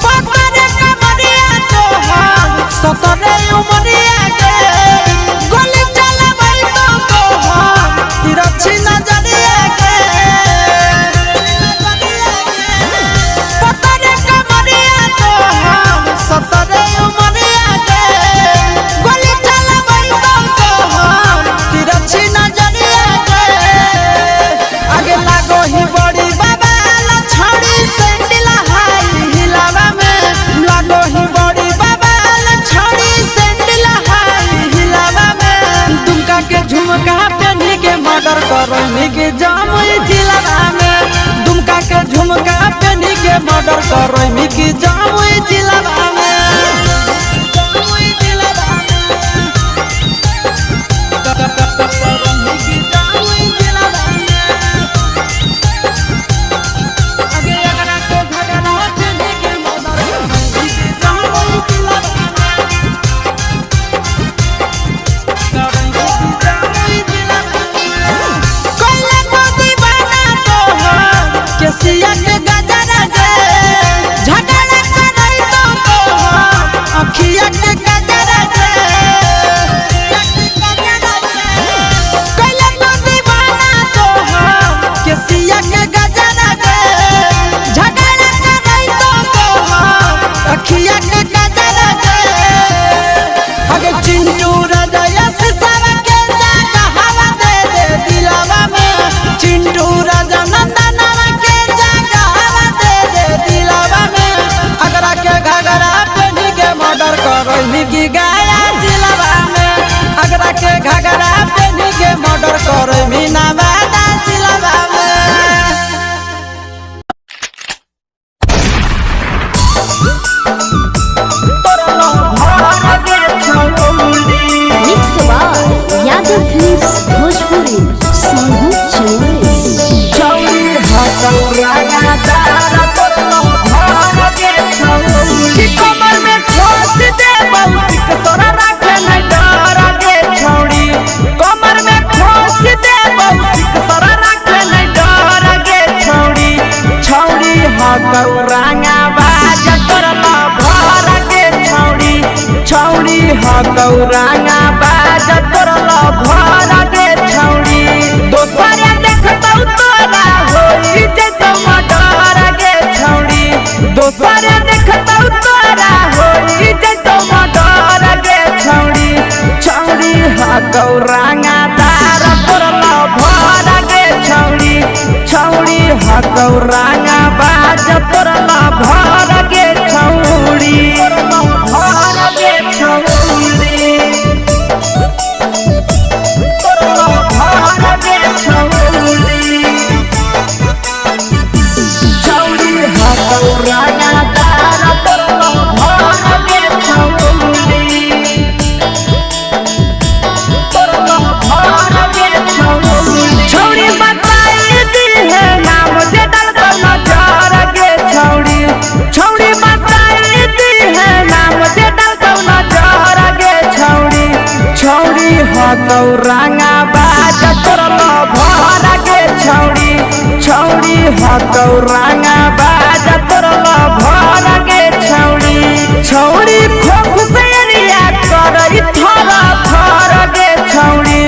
पतरे कमरिया तोहार सतरे उमरिया के गोली चलबै तो तोहार तिरछी नजरिया के पतरे कमरिया तोहार सतरे उमरिया के गोली चलबै तो तोहार तिरछी नजरिया के आगे लागो ही बड़ी बाबा छड़ी सैंडल हाई हिलावा में लागो ही बड़ी बाबा छड़ी सैंडल हाई हिलावा में दुमका के झुमका पहनी के मर्डर करैनी के जामुई जिलावा में दुमका के झुमका पहनी के मर्डर करैनी के जामुई जिलावा में जामुई जिलावा करैनी के जामुई जिलावा अगे एकरा के घगरा पहनी के मर्डर करैनी के जामुई जिलावा करैनी के जामुई जिलावा कोइला को दीवाना तोहार केसिया के गजरा दे झगड़ा करै तो तोहार अखिया के गजरा दे कोइला को दीवाना तोहार केसिया के गजरा दे झगड़ा करै तो तोहार अखिया के गजरा दे अगे चिंटू राजा से सारा के जागा हवा दे दे दिलावा में चिंटू राजा नंदनवा के जागा हवा दे दे दिलावा में अगरा के घगरा पहनी के मर्डर करैनी की गाया जिलावा में अगरा के घगरा पहनी के मर्डर करैनी नवादा जिलावा में गौरांगा बाज तोर भर गे छौड़ी दोसर देखतौ तोरा होई जतो मडर गे छौड़ी दोसर देखतौ तोरा होई जतो मडर गे छौड़ी छौड़ी हा गौरांगा तार तोर भर गे छौड़ी छौड़ी हा गौरांगा बाज तोर भर गे छौड़ी भर गे छौड़ी भर गे छौड़ी छौड़ी हा गौरांगा तार तोर भर गे छौड़ी तोर भर गे छौड़ी छौड़ी बताई दी है नाम जे डाल नजर गे छौड़ी छौड़ी बताई दी है नाम जे डाल नजर गे छौड़ी छौड़ी हा गौरांगा बाज तोर भर गे छौड़ी छौड़ी हा गौरांगा बाज तोर भर गे छौड़ी छौड़ी खोख से रिया करई थरा थर गे छौड़ी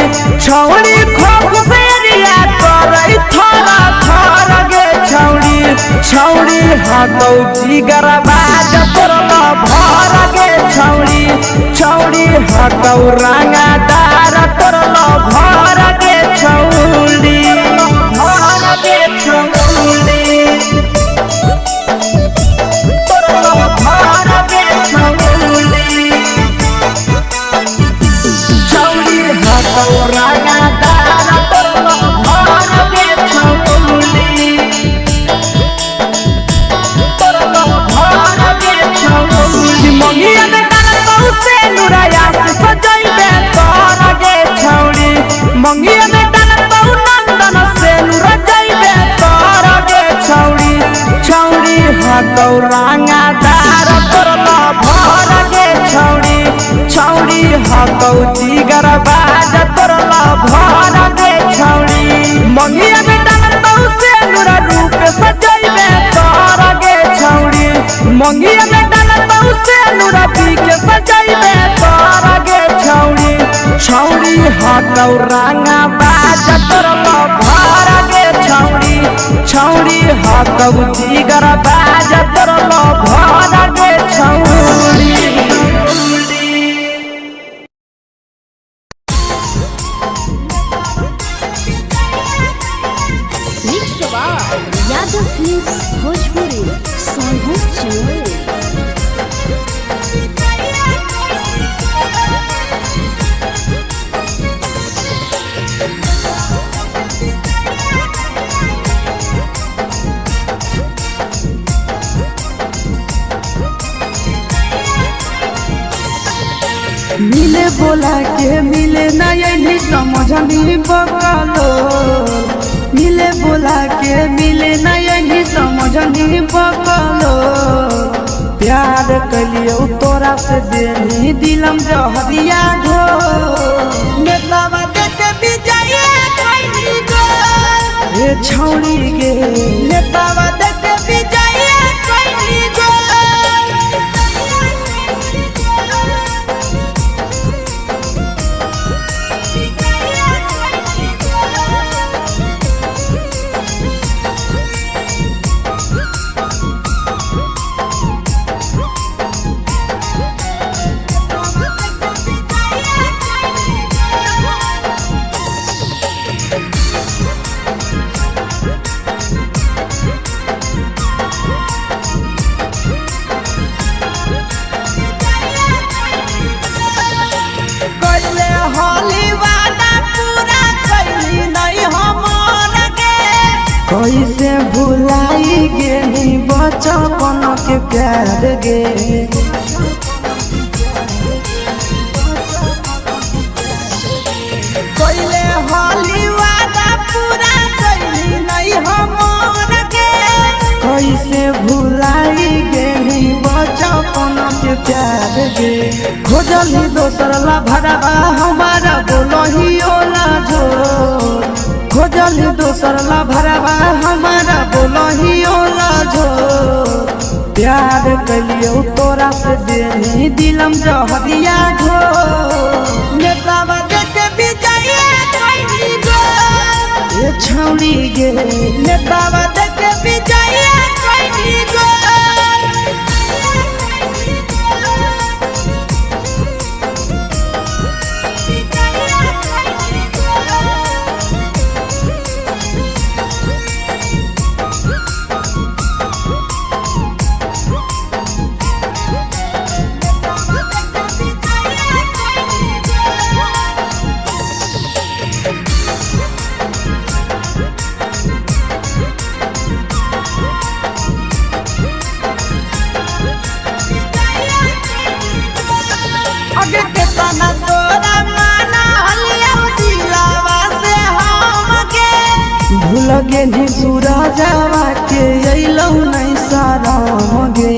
छौड़ी खोख से रिया करई थरा थर गे छौड़ी छौड़ी हा गौजी गरबाज तोर भर गे छौड़ी छौड़ी हा गौरांगा दार तोर भर गे छौड़ी भर गे छौड़ी तोर भर गे छौड़ी छौड़ी हा गौरांगा दार तोर भर गे छौड़ी तोर भर गे छौड़ी मंगिया में डाल से नुराया से सजइबे तोर गे छौड़ी मंगिया में डाल नंदन से नुर जइबे तोर गे छौड़ी छौड़ी हा गौरांगा दार तोर भर गे छौड़ी छौड़ी हा गौजी गरबाज तोर भर गे छौड़ी मंगिया में डाल से नुर रूप सजइबे तोर गे छौड़ी मंगिया में डाल से नुर पी के सजइबे तोर गे छौड़ी छौड़ी हा गौरांगा बाज तोर भर गे छौड़ी छौड़ी हा गौजी गरबाज तोर भर गे छौड़ी यादव फिल्म्स भोजपुरी सोनू चोर मिले बोला के मिले ना यही समझनी बकलो मिले बोला के मिले ना यही समझनी बकलो प्यार कलियो तोरा से देनी दिलम जहरिया घो नेतावा देते विजय कइनी गो ए छौड़ी गे नेतावा देते विजय कइनी गो कैसे भुलाई गेली बचपन के प्यार गे कैले हाली वादा पूरा कैली नहीं हमर गे कैसे भुलाई गेली बचपन के प्यार गे खोजली दोसर ला भरवा हमारा बोलही ओला जो खोजली दोसर ला भरवा हमारा बोलही ओला जो प्यार कलियो तोरा से देनी दिलम जहरिया घो नेतावा देखे विजय कोई गो ये छौड़ी गे नेतावा देखे विजय कोई गो आगे के तना तोरा माना हलिया दिलावा से हमके भूल गे नी सूरजवा के अइलौ नहीं सारा गे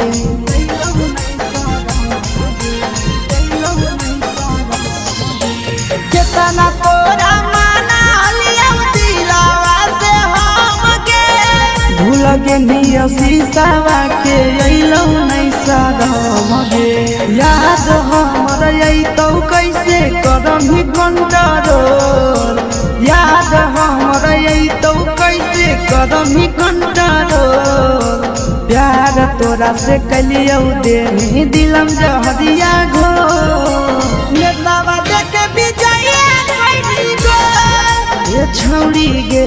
के तना तोरा माना हलिया दिलावा से हमके भूल गे नी शीशावा के अइलौ नहीं सारा गे याद हमर अइतौ कैसे करमी कंट्रोल याद हमर अइतौ कैसे करमी कंट्रोल प्यार तोरा से कलियौ देनी दिलम जहरिया घो नेतावा देखे विजय कोई गो ये छौड़ी गे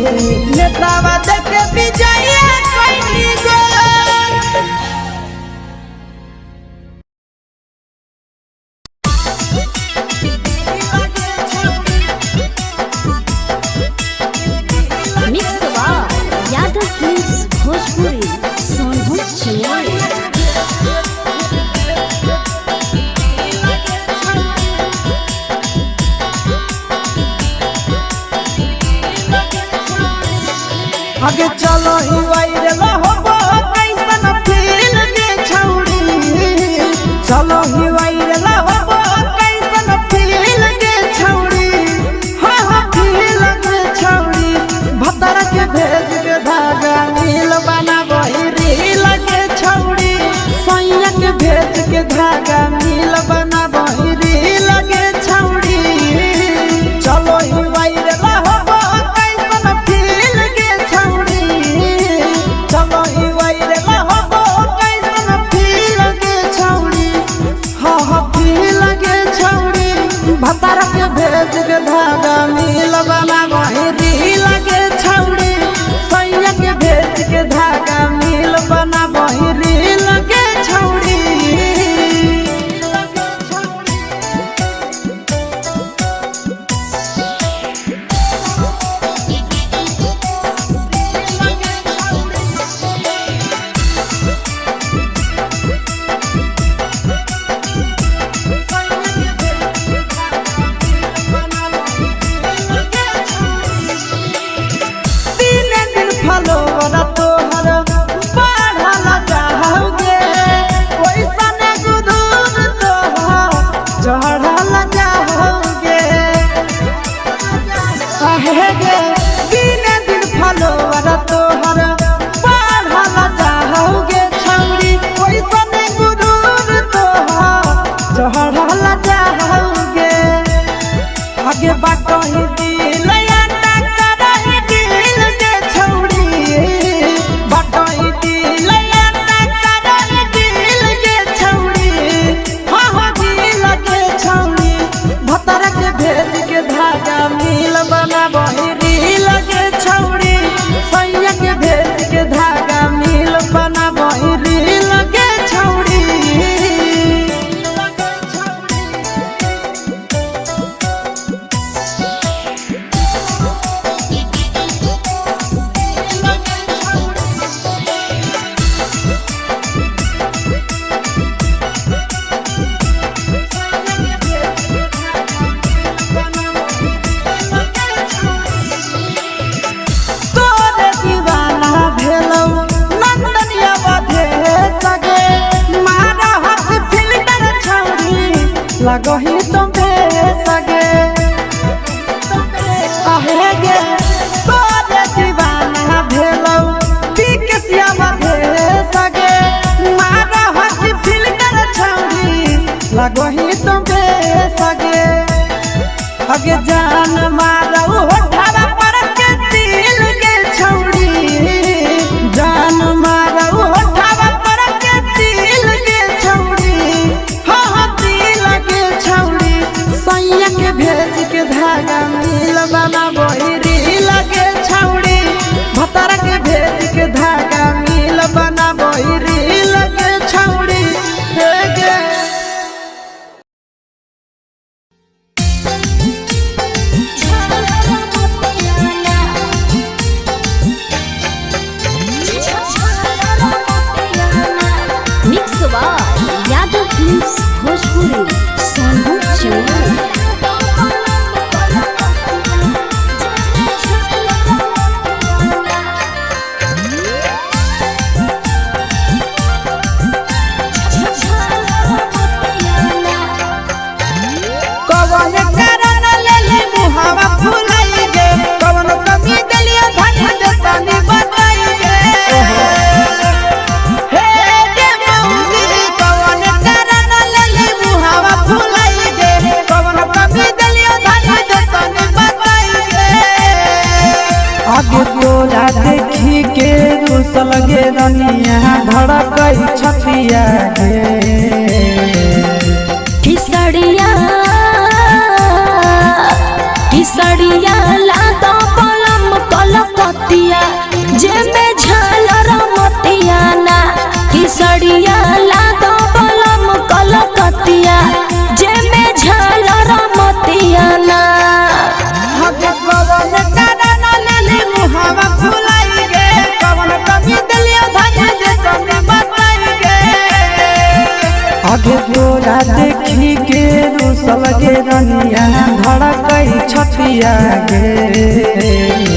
नेतावा देखे विजय कोई गो मिक्स यादव फिल्म्स भोजपुरी सोनभद्र चेन्नई। आगे चलो ही वायरल होबो कैसन फील के छौड़ी चलो ही वायरल होबो कैसन फील के छौड़ी हाँ हाँ फील के छौड़ी भतर के भेज के धागा नील बना बहिरी लगे छौड़ी सैया के भेज के धागा नील बना बहिरी लगे छौड़ी चलो ही वायरल होबो कैसन फील के छौड़ी चलो ही वायरल होबो कैसन फील के छौड़ी हाँ हाँ फील के छौड़ी भतर के भेज के धागा नील बना बहिरी लगे छौड़ी सैया के भेज के धागा नील बना बहिरी लगे छौड़ी फलोवर तोहर बढ़ल जाओगे वैसन गुदूर तोहर चढ़ल जाओगे कहे गे दिन दिन फलोवर तोहर बढ़ल जाओगे छौड़ी वैसन गुदूर तोहर चढ़ल जाओगे आगे बाटही दिल बना बहिरी लगे छौड़ी सैया के भेज के धागा मिल बना बहिरी लगे छौड़ी लगही तुम सगे आहे गे तोरे दीवाना भेलौ बिकसिया भे सगे मार लगही तुम सगे अगे जान मारो होठावा पर के दिल के छौड़ी जान मारो होठावा पर के दिल के छौड़ी हाँ दिल के छौड़ी सैया के भेज के धागा मिल बना बहिरी लगे छौड़ी भतार के भेज के धागा मिल बना बहिरी लगे छौड़ी हे गे mix by Yadav films Bhojpuri Sonu Chauhan. कवन कारण लेले मुहावा फुलाई गे कवन कमी दलिया धन देतानी बताई गे हे गे मौजी कवन कारण लेले मुहावा फुलाई गे कवन कमी दलिया धन देतानी बताई गे आगे तोरा देखी के रुसल गे रनिया धड़कई छतिया गे किसड़िया लाता पलम कलकतिया जेमे झालर मोतिया ना किसड़िया लाता पलम कलकतिया जेमे झालर मोतिया ना आगे कवन कारण लेले मुहावा फुलाई गे कवन कमी दलिया धन देतानी बताई गे आगे तोरा देखी के रुसल गे रनिया धड़कई छतिया गे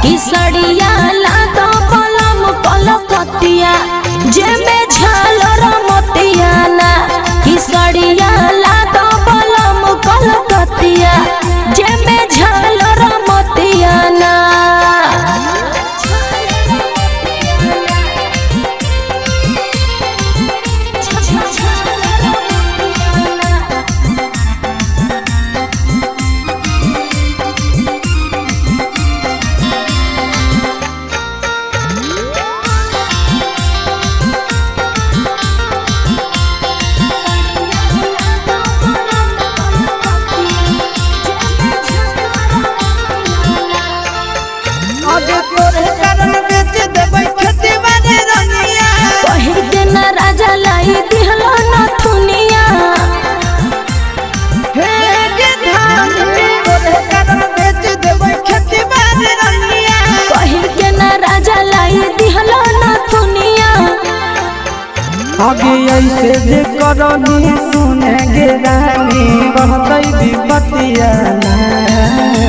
किसड़िया लाता पलम कलकतिया जेमे झालर मोतिया ना किसड़िया लाता पलम कलकतिया जेमे झालर मोतिया ना आगे तोरे कारण बेच देबै खेती बाड़ी रनिया पहिर के न राजा लाई दिहलो न थुनिया हे गे धान तोरे कारण बेच देबै खेती बाड़ी रनिया पहिर के न राजा लाई दिहलो न थुनिया आगे ऐसे जे करनी सुने गे रानी बहतई विपतिया ना